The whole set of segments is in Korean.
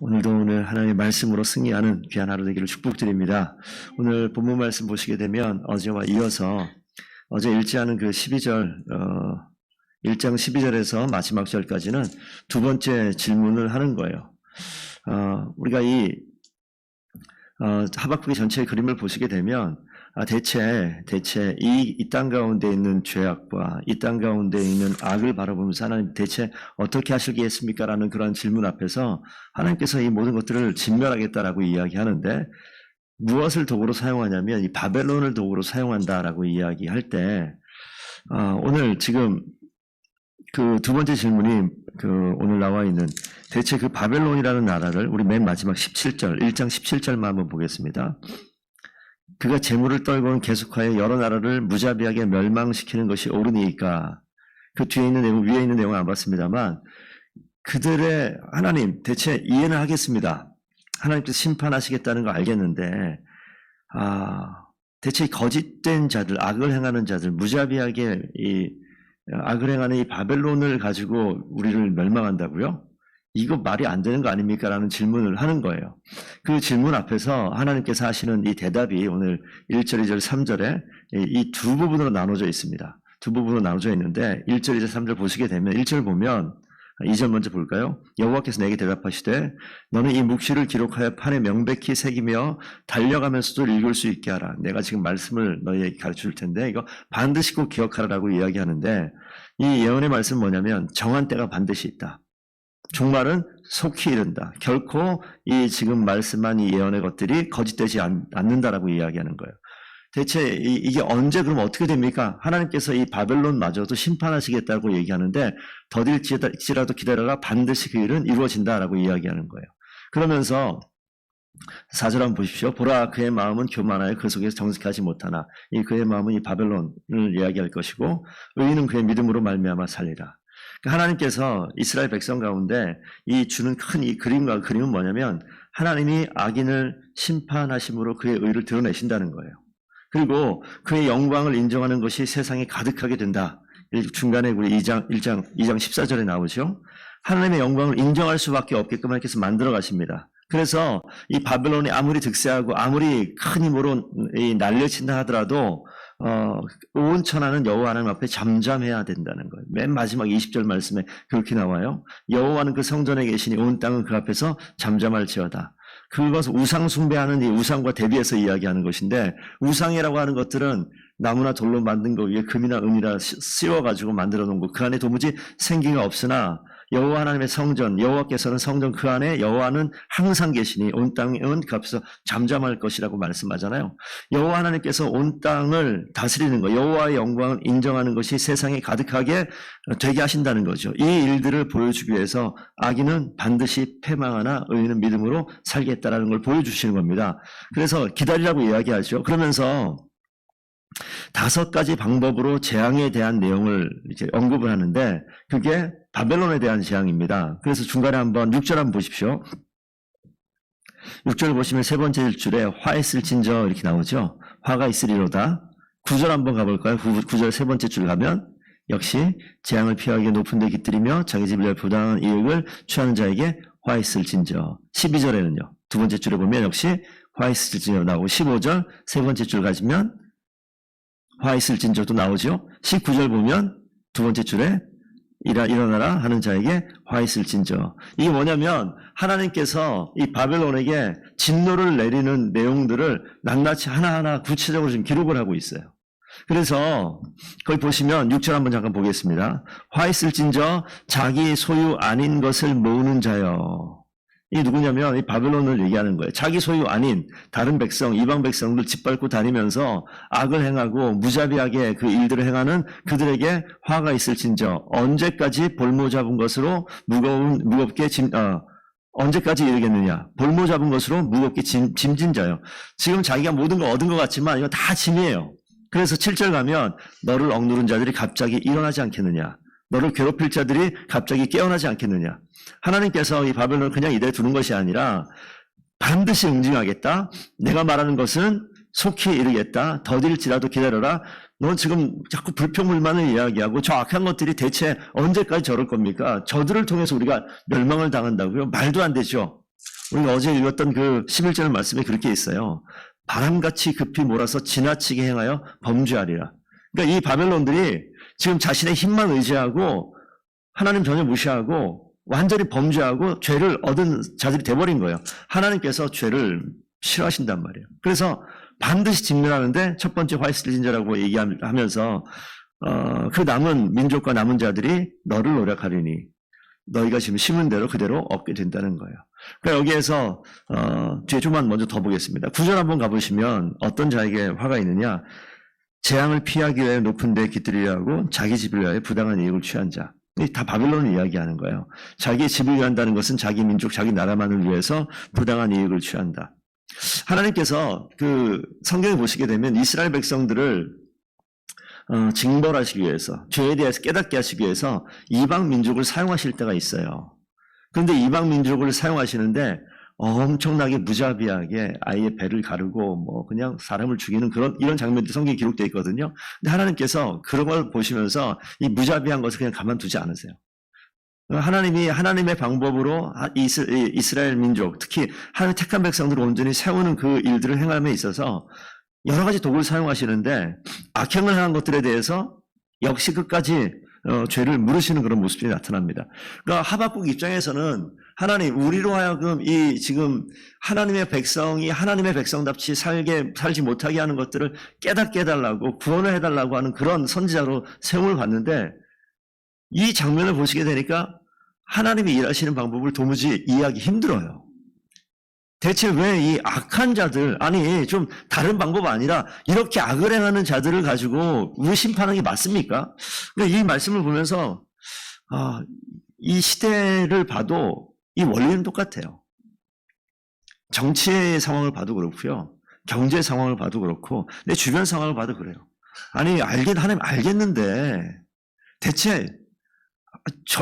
오늘 하나님의 말씀으로 승리하는 귀한 하루 되기를 축복드립니다. 오늘 본문 말씀 보시게 되면 어제와 이어서 어제 읽지 않은 그 12절, 1장 12절에서 마지막 절까지는 두 번째 질문을 하는 거예요. 우리가 이 하박국의 전체의 그림을 보시게 되면 대체 이 땅 가운데 있는 죄악과 이 땅 가운데 있는 악을 바라보면서 하나님 대체 어떻게 하시겠습니까? 라는 그런 질문 앞에서 하나님께서 이 모든 것들을 진멸하겠다라고 이야기하는데 무엇을 도구로 사용하냐면 이 바벨론을 도구로 사용한다라고 이야기할 때 오늘 지금 그 두 번째 질문이 오늘 나와 있는 대체 그 바벨론이라는 나라를 우리 맨 마지막 17절, 1장 17절만 한번 보겠습니다. 그가 재물을 떨고는 계속하여 여러 나라를 무자비하게 멸망시키는 것이 옳으니까. 그 뒤에 있는 내용, 위에 있는 내용은 안 봤습니다만 그들의 하나님 대체 이해는 하겠습니다. 하나님께서 심판하시겠다는 거 알겠는데 대체 거짓된 자들, 악을 행하는 자들, 무자비하게 이 악을 행하는 이 바벨론을 가지고 우리를 멸망한다고요? 이거 말이 안 되는 거 아닙니까? 라는 질문을 하는 거예요. 그 질문 앞에서 하나님께서 하시는 이 대답이 오늘 1절, 2절, 3절에 이 두 부분으로 나눠져 있습니다. 두 부분으로 나눠져 있는데 1절, 2절, 3절 보시게 되면 1절 보면 2절 먼저 볼까요? 여호와께서 내게 대답하시되 너는 이 묵시를 기록하여 판에 명백히 새기며 달려가면서도 읽을 수 있게 하라. 내가 지금 말씀을 너희에게 가르쳐줄 텐데 이거 반드시 꼭 기억하라라고 이야기하는데 이 예언의 말씀은 뭐냐면 정한 때가 반드시 있다. 종말은 속히 이른다. 결코 이 지금 말씀한 이 예언의 것들이 거짓되지 않는다라고 이야기하는 거예요. 대체 이게 언제 그럼 어떻게 됩니까? 하나님께서 이 바벨론마저도 심판하시겠다고 얘기하는데 더딜지라도 기다려라. 반드시 그 일은 이루어진다라고 이야기하는 거예요. 그러면서 4절 한번 보십시오. 보라 그의 마음은 교만하여 그 속에서 정직하지 못하나 이 그의 마음은 이 바벨론을 이야기할 것이고 의인은 그의 믿음으로 말미암아 살리라. 하나님께서 이스라엘 백성 가운데 이 주는 큰 이 그림과 그림은 뭐냐면 하나님이 악인을 심판하심으로 그의 의를 드러내신다는 거예요. 그리고 그의 영광을 인정하는 것이 세상에 가득하게 된다. 중간에 우리 2장 14절에 나오죠. 하나님의 영광을 인정할 수밖에 없게끔 하나님께서 만들어 가십니다. 그래서 이 바벨론이 아무리 득세하고 아무리 큰 힘으로 날려친다 하더라도 온 천하는 여호와 하나님 앞에 잠잠해야 된다는 거예요. 맨 마지막 20절 말씀에 그렇게 나와요. 여호와는 그 성전에 계시니 온 땅은 그 앞에서 잠잠할지어다. 그것은 우상 숭배하는 이 우상과 대비해서 이야기하는 것인데 우상이라고 하는 것들은 나무나 돌로 만든 거 위에 금이나 은이나 씌워가지고 만들어 놓은 거 그 안에 도무지 생기가 없으나 여호와 하나님의 성전, 여호와께서는 성전 그 안에 여호와는 항상 계시니 온 땅은 그 앞에서 잠잠할 것이라고 말씀하잖아요. 여호와 하나님께서 온 땅을 다스리는 것, 여호와의 영광을 인정하는 것이 세상에 가득하게 되게 하신다는 거죠. 이 일들을 보여주기 위해서 악인은 반드시 패망하나 의인은 믿음으로 살겠다라는 걸 보여주시는 겁니다. 그래서 기다리라고 이야기하죠. 그러면서 5가지 방법으로 재앙에 대한 내용을 이제 언급을 하는데 그게 바벨론에 대한 재앙입니다. 그래서 중간에 한번 6절 한번 보십시오. 6절 보시면 세 번째 줄에 화 있을진저 이렇게 나오죠. 화가 있으리로다. 9절 한번 가볼까요? 9절 세 번째 줄 가면 역시 재앙을 피하기 높은 데 깃들이며 자기 집을 위하여 부당한 이익을 취하는 자에게 화 있을진저. 12절에는요. 두 번째 줄에 보면 역시 화 있을진저 나오고 15절 세 번째 줄 가시면 화 있을진저도 나오죠. 19절 보면 두 번째 줄에 일어나라 하는 자에게 화 있을진저. 이게 뭐냐면 하나님께서 이 바벨론에게 진노를 내리는 내용들을 낱낱이 하나하나 구체적으로 지금 기록을 하고 있어요. 그래서 거기 보시면 6절 한번 잠깐 보겠습니다. 화 있을진저 자기 소유 아닌 것을 모으는 자여. 이 누구냐면 이 바벨론을 얘기하는 거예요. 자기 소유 아닌 다른 백성, 이방 백성들 짓밟고 다니면서 악을 행하고 무자비하게 그 일들을 행하는 그들에게 화가 있을진저 언제까지 볼모 잡은 것으로 무겁게 언제까지 이르겠느냐. 볼모 잡은 것으로 무겁게 짐진 자요. 지금 자기가 모든 걸 얻은 것 같지만 이거 다 짐이에요. 그래서 7절 가면 너를 억누른 자들이 갑자기 일어나지 않겠느냐. 너를 괴롭힐 자들이 갑자기 깨어나지 않겠느냐. 하나님께서 이 바벨론을 그냥 이대로 두는 것이 아니라 반드시 응징하겠다. 내가 말하는 것은 속히 이르겠다. 더딜지라도 기다려라. 넌 지금 자꾸 불평불만을 이야기하고 저 악한 것들이 대체 언제까지 저럴 겁니까? 저들을 통해서 우리가 멸망을 당한다고요? 말도 안 되죠. 우리가 어제 읽었던 그 11절 말씀에 그렇게 있어요. 바람같이 급히 몰아서 지나치게 행하여 범죄하리라. 그러니까 이 바벨론들이 지금 자신의 힘만 의지하고 하나님 전혀 무시하고 완전히 범죄하고 죄를 얻은 자들이 돼버린 거예요. 하나님께서 죄를 싫어하신단 말이에요. 그래서 반드시 직면하는데 첫 번째 화이슬진저라고 얘기하면서 그 남은 민족과 남은 자들이 너를 노력하리니 너희가 지금 심은 대로 그대로 얻게 된다는 거예요. 그러니까 여기에서 뒤에 좀만 먼저 더 보겠습니다. 9절 한번 가보시면 어떤 자에게 화가 있느냐. 재앙을 피하기 위해 높은 데 깃들이려 하고 자기 집을 위하여 부당한 이익을 취한 자. 다 바벨론을 이야기하는 거예요. 자기의 집을 위한다는 것은 자기 민족, 자기 나라만을 위해서 부당한 이익을 취한다. 하나님께서 그 성경에 보시게 되면 이스라엘 백성들을 징벌하시기 위해서, 죄에 대해서 깨닫게 하시기 위해서 이방 민족을 사용하실 때가 있어요. 그런데 이방 민족을 사용하시는데 엄청나게 무자비하게 아이의 배를 가르고 뭐 그냥 사람을 죽이는 이런 장면들이 성경에 기록되어 있거든요. 근데 하나님께서 그런 걸 보시면서 이 무자비한 것을 그냥 가만두지 않으세요. 하나님이 하나님의 방법으로 이스라엘 민족, 특히 하나님 택한 백성들을 온전히 세우는 그 일들을 행함에 있어서 여러 가지 도구를 사용하시는데 악행을 행한 것들에 대해서 역시 끝까지 죄를 물으시는 그런 모습이 나타납니다. 그러니까 하박국 입장에서는 하나님, 우리로 하여금 지금 하나님의 백성이 하나님의 백성답지 살지 못하게 하는 것들을 깨닫게 해달라고 구원을 해달라고 하는 그런 선지자로 세움을 받는데 이 장면을 보시게 되니까 하나님이 일하시는 방법을 도무지 이해하기 힘들어요. 대체 왜 이 악한 자들, 아니 좀 다른 방법 아니라 이렇게 악을 행하는 자들을 가지고 우리 심판하는 게 맞습니까? 이 말씀을 보면서 이 시대를 봐도 이 원리는 똑같아요. 정치의 상황을 봐도 그렇고요. 경제 상황을 봐도 그렇고 내 주변 상황을 봐도 그래요. 아니 하나님 알겠는데 대체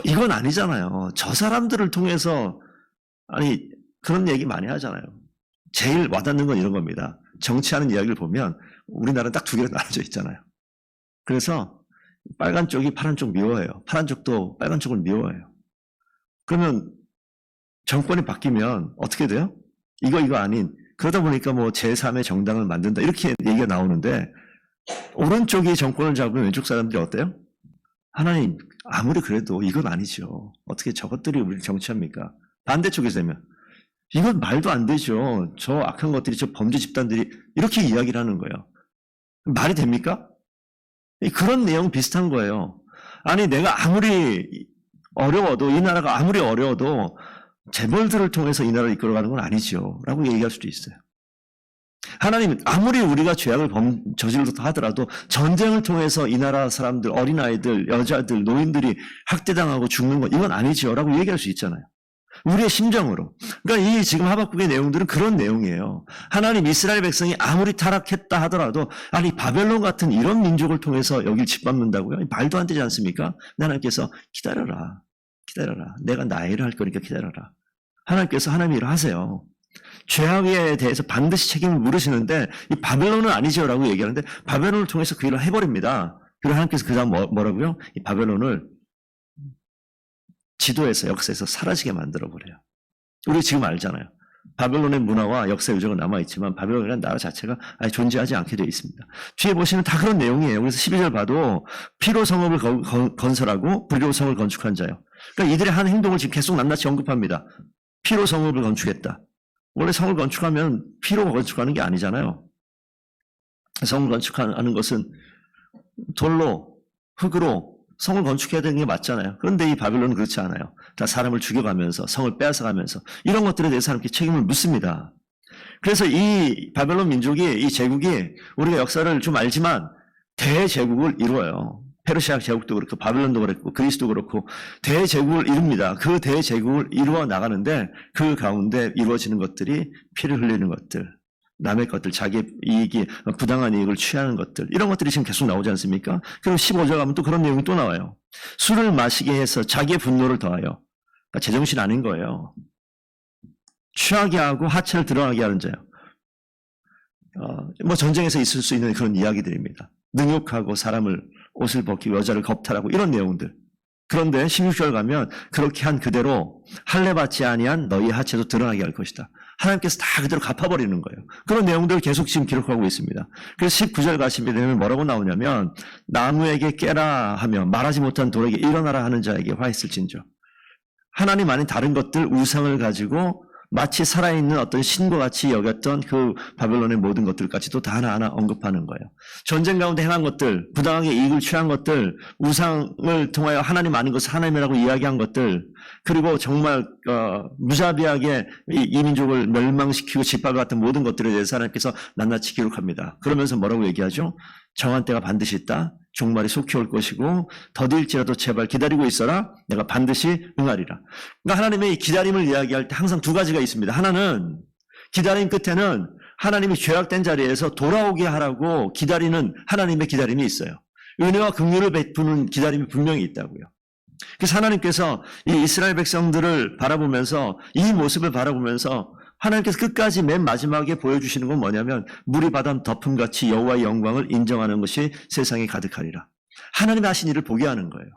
이건 아니잖아요. 저 사람들을 통해서 아니 그런 얘기 많이 하잖아요. 제일 와닿는 건 이런 겁니다. 정치하는 이야기를 보면 우리나라는 딱 두 개로 나눠져 있잖아요. 그래서 빨간 쪽이 파란 쪽 미워해요. 파란 쪽도 빨간 쪽을 미워해요. 그러면 정권이 바뀌면 어떻게 돼요? 이거 아닌 그러다 보니까 뭐 제3의 정당을 만든다 이렇게 얘기가 나오는데 오른쪽이 정권을 잡으면 왼쪽 사람들이 어때요? 하나님 아무리 그래도 이건 아니죠. 어떻게 저것들이 우리를 정치합니까? 반대쪽에서 되면 이건 말도 안 되죠. 저 악한 것들이, 저 범죄 집단들이 이렇게 이야기를 하는 거예요. 말이 됩니까? 그런 내용 비슷한 거예요. 아니 내가 아무리 어려워도 이 나라가 아무리 어려워도 재벌들을 통해서 이 나라를 이끌어가는 건 아니죠. 라고 얘기할 수도 있어요. 하나님 아무리 우리가 죄악을 저질렀다 하더라도 전쟁을 통해서 이 나라 사람들, 어린아이들, 여자들, 노인들이 학대당하고 죽는 건 이건 아니죠. 라고 얘기할 수 있잖아요. 우리의 심정으로. 그러니까 이 지금 하박국의 내용들은 그런 내용이에요. 하나님 이스라엘 백성이 아무리 타락했다 하더라도 아니 바벨론 같은 이런 민족을 통해서 여길 짓밟는다고요? 말도 안 되지 않습니까? 하나님께서 기다려라. 내가 나의 일을 할 거니까 기다려라. 하나님께서 하나님의 일을 하세요. 죄악에 대해서 반드시 책임을 물으시는데 이 바벨론은 아니죠 라고 얘기하는데 바벨론을 통해서 그 일을 해버립니다. 그리고 하나님께서 그 다음 뭐라고요? 이 바벨론을 지도에서 역사에서 사라지게 만들어버려요. 우리 지금 알잖아요. 바벨론의 문화와 역사 유적은 남아있지만 바벨론이라는 나라 자체가 아예 존재하지 않게 되어 있습니다. 뒤에 보시면 다 그런 내용이에요. 그래서 12절 봐도 피로 성읍을 건설하고 불로 성을 건축한 자요. 그러니까 이들의 한 행동을 지금 계속 낱낱이 언급합니다. 피로 성읍을 건축했다. 원래 성을 건축하면 피로 건축하는 게 아니잖아요. 성을 건축하는 것은 돌로, 흙으로 성을 건축해야 되는 게 맞잖아요. 그런데 이 바벨론은 그렇지 않아요. 다 사람을 죽여가면서 성을 빼앗아가면서 이런 것들에 대해서 하나님께 책임을 묻습니다. 그래서 이 바벨론 민족이, 이 제국이 우리가 역사를 좀 알지만 대제국을 이루어요. 페르시아 제국도 그렇고 바벨론도 그렇고 그리스도 그렇고 대제국을 이룹니다. 그 대제국을 이루어 나가는데 그 가운데 이루어지는 것들이 피를 흘리는 것들, 남의 것들, 자기 이익이 부당한 이익을 취하는 것들 이런 것들이 지금 계속 나오지 않습니까? 그리고 15절 가면 또 그런 내용이 또 나와요. 술을 마시게 해서 자기의 분노를 더하여 그러니까 제정신 아닌 거예요. 취하게 하고 하체를 드러나게 하는 자예요. 뭐 전쟁에서 있을 수 있는 그런 이야기들입니다. 능욕하고 사람을 옷을 벗기고 여자를 겁탈하고 이런 내용들. 그런데 16절 가면 그렇게 한 그대로 할례 받지 아니한 너희 하체도 드러나게 할 것이다. 하나님께서 다 그대로 갚아버리는 거예요. 그런 내용들을 계속 지금 기록하고 있습니다. 그래서 19절 가시게 되면 뭐라고 나오냐면 나무에게 깨라 하며 말하지 못한 돌에게 일어나라 하는 자에게 화 있을진저. 하나님 아닌 다른 것들 우상을 가지고 마치 살아있는 어떤 신과 같이 여겼던 그 바벨론의 모든 것들까지도 다 하나하나 언급하는 거예요. 전쟁 가운데 행한 것들, 부당하게 이익을 취한 것들, 우상을 통하여 하나님 아닌 것을 하나님이라고 이야기한 것들, 그리고 정말 무자비하게 이 민족을 멸망시키고 짓밟아갔던 모든 것들에 대해서 하나님께서 낱낱이 기록합니다. 그러면서 뭐라고 얘기하죠? 정한 때가 반드시 있다. 종말이 속히 올 것이고 더딜지라도 제발 기다리고 있어라. 내가 반드시 응하리라. 그러니까 하나님의 기다림을 이야기할 때 항상 두 가지가 있습니다. 하나는 기다림 끝에는 하나님이 죄악된 자리에서 돌아오게 하라고 기다리는 하나님의 기다림이 있어요. 은혜와 긍휼을 베푸는 기다림이 분명히 있다고요. 그래서 하나님께서 이 이스라엘 백성들을 바라보면서 이 모습을 바라보면서 하나님께서 끝까지 맨 마지막에 보여주시는 건 뭐냐면 물이 바다 덮음같이 여호와의 영광을 인정하는 것이 세상에 가득하리라. 하나님의 하신 일을 보게 하는 거예요.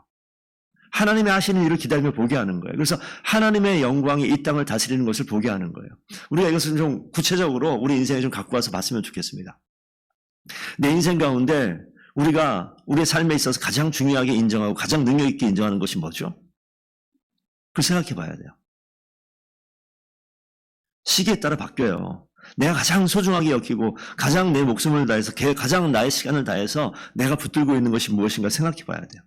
하나님의 하시는 일을 기다리며 보게 하는 거예요. 그래서 하나님의 영광이 이 땅을 다스리는 것을 보게 하는 거예요. 우리가 이것을 좀 구체적으로 우리 인생에 좀 갖고 와서 봤으면 좋겠습니다. 내 인생 가운데 우리가 우리의 삶에 있어서 가장 중요하게 인정하고 가장 능력 있게 인정하는 것이 뭐죠? 그걸 생각해 봐야 돼요. 시기에 따라 바뀌어요. 내가 가장 소중하게 여기고 가장 내 목숨을 다해서 가장 나의 시간을 다해서 내가 붙들고 있는 것이 무엇인가 생각해 봐야 돼요.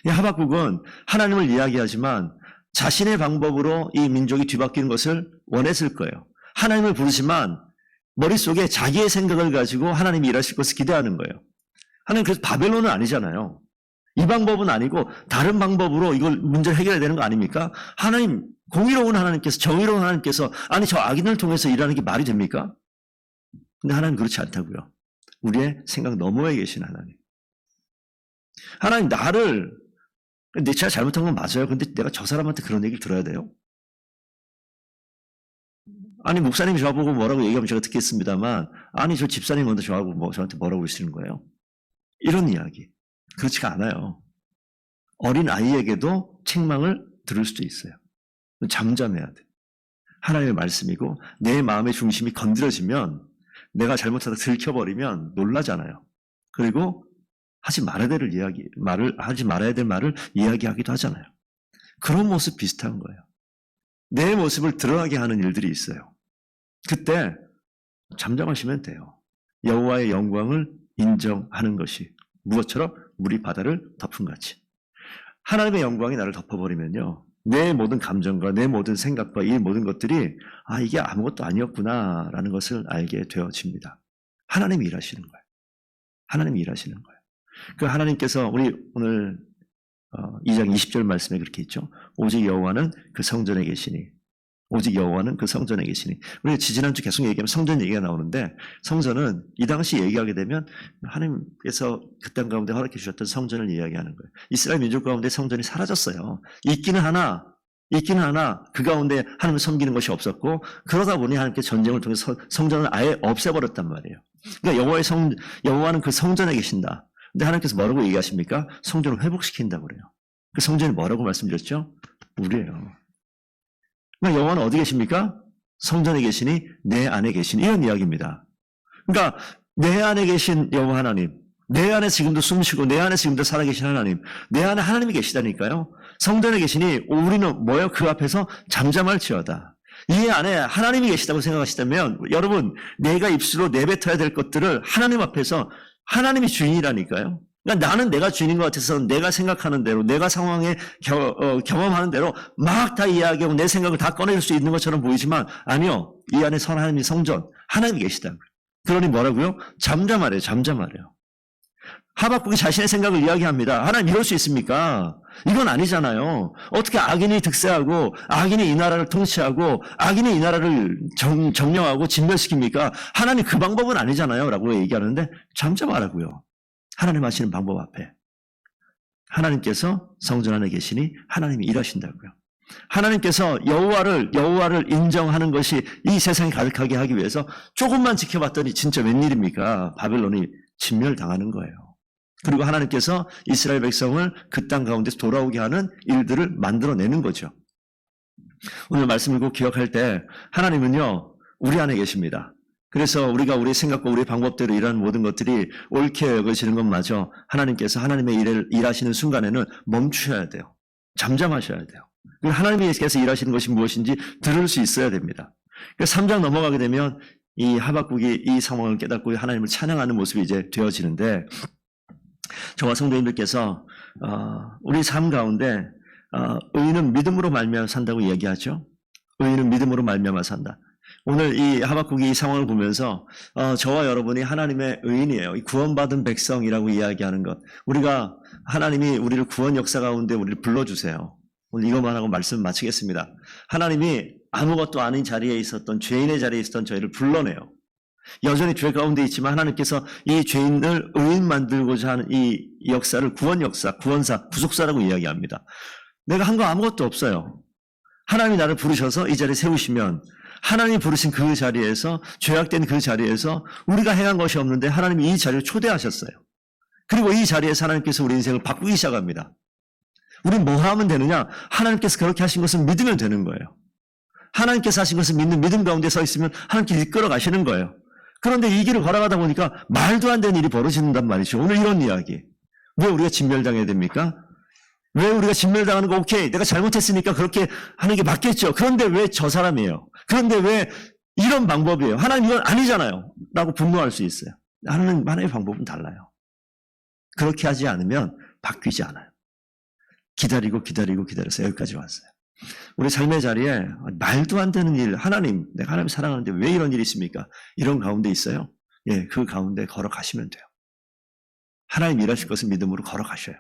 이 하박국은 하나님을 이야기하지만 자신의 방법으로 이 민족이 뒤바뀌는 것을 원했을 거예요. 하나님을 부르지만 머릿속에 자기의 생각을 가지고 하나님이 일하실 것을 기대하는 거예요. 하나님 그래서 바벨론은 아니잖아요. 이 방법은 아니고 다른 방법으로 이걸 문제를 해결해야 되는 거 아닙니까? 하나님, 공의로운 하나님께서, 정의로운 하나님께서 아니 저 악인을 통해서 일하는 게 말이 됩니까? 근데 하나님 그렇지 않다고요. 우리의 생각 너머에 계신 하나님. 하나님 나를 제가 잘못한 건 맞아요. 근데 내가 저 사람한테 그런 얘기를 들어야 돼요? 아니 목사님이 저보고 뭐라고 얘기하면 제가 듣겠습니다만 아니 저 집사님 먼저 저한테 뭐라고 하시는 거예요? 이런 이야기. 그렇지가 않아요. 어린 아이에게도 책망을 들을 수도 있어요. 잠잠해야 돼. 하나님의 말씀이고 내 마음의 중심이 건드려지면 내가 잘못하다 들켜버리면 놀라잖아요. 그리고 하지 말아야 될 말을 이야기하기도 하잖아요. 그런 모습 비슷한 거예요. 내 모습을 드러나게 하는 일들이 있어요. 그때 잠잠하시면 돼요. 여호와의 영광을 인정하는 것이 무엇처럼 물이 바다를 덮음같이. 하나님의 영광이 나를 덮어버리면요. 내 모든 감정과 내 모든 생각과 이 모든 것들이 이게 아무것도 아니었구나라는 것을 알게 되어집니다. 하나님이 일하시는 거예요. 하나님이 일하시는 거예요. 그 하나님께서 우리 오늘 2장 20절 말씀에 그렇게 있죠. 오직 여호와는 그 성전에 계시니. 오직 여호와는 그 성전에 계시니. 우리가 지지난주 계속 얘기하면 성전 얘기가 나오는데 성전은 이 당시 얘기하게 되면 하나님께서 그 땅 가운데 허락해 주셨던 성전을 이야기하는 거예요. 이스라엘 민족 가운데 성전이 사라졌어요. 있기는 하나 그 가운데 하나님을 섬기는 것이 없었고 그러다 보니 하나님께 전쟁을 통해서 성전을 아예 없애버렸단 말이에요. 그러니까 여호와는 그 성전에 계신다. 근데 하나님께서 뭐라고 얘기하십니까? 성전을 회복시킨다고 그래요. 그 성전이 뭐라고 말씀드렸죠? 우리예요. 그러니까 여호와는 어디 계십니까? 성전에 계시니 내 안에 계시니 이런 이야기입니다. 그러니까 내 안에 계신 여호와 하나님, 내 안에 지금도 숨쉬고 내 안에 지금도 살아계신 하나님, 내 안에 하나님이 계시다니까요. 성전에 계시니 우리는 뭐예요? 그 앞에서 잠잠할지어다. 이 안에 하나님이 계시다고 생각하시다면 여러분 내가 입술로 내뱉어야 될 것들을 하나님 앞에서 하나님이 주인이라니까요. 그러니까 나는 내가 주인인 것 같아서 내가 생각하는 대로 내가 상황에 경험하는 대로 막 다 이야기하고 내 생각을 다 꺼낼 수 있는 것처럼 보이지만 아니요. 이 안에 하나님이 성전, 하나님이 계시다. 그러니 뭐라고요? 잠잠하래요. 하박국이 자신의 생각을 이야기합니다. 하나님 이럴 수 있습니까? 이건 아니잖아요. 어떻게 악인이 득세하고 악인이 이 나라를 통치하고 악인이 이 나라를 점령하고 진멸시킵니까? 하나님 그 방법은 아니잖아요. 라고 얘기하는데 잠잠하라고요. 하나님 하시는 방법 앞에. 하나님께서 성전 안에 계시니 하나님이 일하신다고요. 하나님께서 여호와를 인정하는 것이 이 세상에 가득하게 하기 위해서 조금만 지켜봤더니 진짜 웬일입니까? 바벨론이 진멸당하는 거예요. 그리고 하나님께서 이스라엘 백성을 그 땅 가운데서 돌아오게 하는 일들을 만들어내는 거죠. 오늘 말씀을 꼭 기억할 때 하나님은요, 우리 안에 계십니다. 그래서 우리가 우리 생각과 우리 방법대로 일하는 모든 것들이 옳게 여겨지는 것마저 하나님께서 하나님의 일을 일하시는 순간에는 멈추셔야 돼요. 잠잠하셔야 돼요. 하나님께서 일하시는 것이 무엇인지 들을 수 있어야 됩니다. 3장 넘어가게 되면 이 하박국이 이 상황을 깨닫고 하나님을 찬양하는 모습이 이제 되어지는데, 저와 성도님들께서 우리 삶 가운데 의인은 믿음으로 말미암아 산다고 얘기하죠. 의인은 믿음으로 말미암아 산다. 오늘 이 하박국이 이 상황을 보면서 저와 여러분이 하나님의 의인이에요. 이 구원받은 백성이라고 이야기하는 것. 우리가 하나님이 우리를 구원 역사 가운데 우리를 불러주세요. 오늘 이것만 하고 말씀 마치겠습니다. 하나님이 아무것도 아닌 자리에 있었던, 죄인의 자리에 있었던 저희를 불러내요. 여전히 죄 가운데 있지만 하나님께서 이 죄인을 의인 만들고자 하는 이 역사를 구원 역사, 구원사, 구속사라고 이야기합니다. 내가 한 거 아무것도 없어요. 하나님이 나를 부르셔서 이 자리에 세우시면 하나님이 부르신 그 자리에서, 죄악된 그 자리에서 우리가 행한 것이 없는데 하나님이 이 자리를 초대하셨어요. 그리고 이 자리에서 하나님께서 우리 인생을 바꾸기 시작합니다. 우린 뭐 하면 되느냐? 하나님께서 그렇게 하신 것을 믿으면 되는 거예요. 하나님께서 하신 것을 믿는 믿음 가운데 서 있으면 하나님께서 이끌어 가시는 거예요. 그런데 이 길을 걸어가다 보니까 말도 안 되는 일이 벌어진단 말이죠. 오늘 이런 이야기. 왜 우리가 진멸당해야 됩니까? 왜 우리가 진멸당하는 거 오케이. 내가 잘못했으니까 그렇게 하는 게 맞겠죠. 그런데 왜 저 사람이에요? 그런데 왜 이런 방법이에요? 하나님 이건 아니잖아요. 라고 분노할 수 있어요. 하나님의 방법은 달라요. 그렇게 하지 않으면 바뀌지 않아요. 기다려서 여기까지 왔어요. 우리 삶의 자리에 말도 안 되는 일, 하나님, 내가 하나님 사랑하는데 왜 이런 일이 있습니까? 이런 가운데 있어요. 예, 그 가운데 걸어가시면 돼요. 하나님 일하실 것을 믿음으로 걸어가셔요.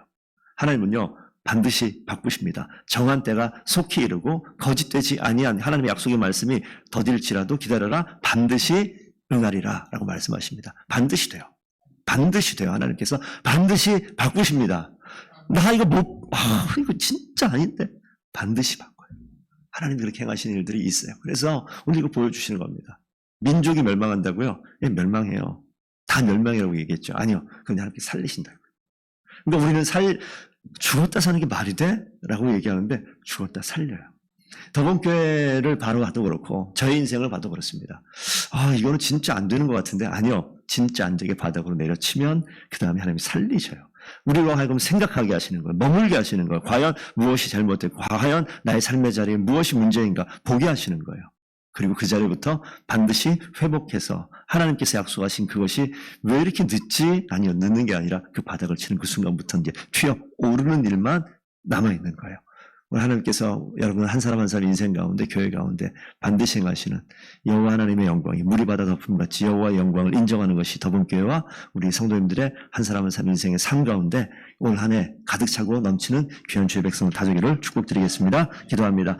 하나님은요, 반드시 바꾸십니다. 정한 때가 속히 이르고 거짓되지 아니한 하나님의 약속의 말씀이 더딜지라도 기다려라, 반드시 응하리라 라고 말씀하십니다. 반드시 돼요. 반드시 돼요. 하나님께서 반드시 바꾸십니다. 나 이거 이거 진짜 아닌데 반드시 바꿔요. 하나님이 그렇게 행하시는 일들이 있어요. 그래서 오늘 이거 보여주시는 겁니다. 민족이 멸망한다고요? 예, 멸망해요. 다 멸망이라고 얘기했죠. 아니요. 근데 하나님께 살리신다고요. 그러니까 우리는 죽었다 사는 게 말이 돼? 라고 얘기하는데 죽었다 살려요. 더본교회를 바로 봐도 그렇고 저의 인생을 봐도 그렇습니다. 이거는 진짜 안 되는 것 같은데 아니요. 진짜 안 되게 바닥으로 내려치면 그 다음에 하나님이 살리셔요. 우리로 하여금 생각하게 하시는 거예요. 머물게 하시는 거예요. 과연 무엇이 잘못됐고 과연 나의 삶의 자리에 무엇이 문제인가 보게 하시는 거예요. 그리고 그 자리부터 반드시 회복해서 하나님께서 약속하신 그것이 왜 이렇게 늦지? 아니요. 늦는 게 아니라 그 바닥을 치는 그 순간부터 이제 튀어 오르는 일만 남아있는 거예요. 오늘 하나님께서 여러분 한 사람 한 사람 인생 가운데 교회 가운데 반드시 행하시는 여호와 하나님의 영광이 물이 바다 덮음같이 여호와의 영광을 인정하는 것이 더본교회와 우리 성도님들의 한 사람 한 사람 인생의 삶 가운데 올 한 해 가득 차고 넘치는 귀한 주의 백성을 다지기를 축복드리겠습니다. 기도합니다.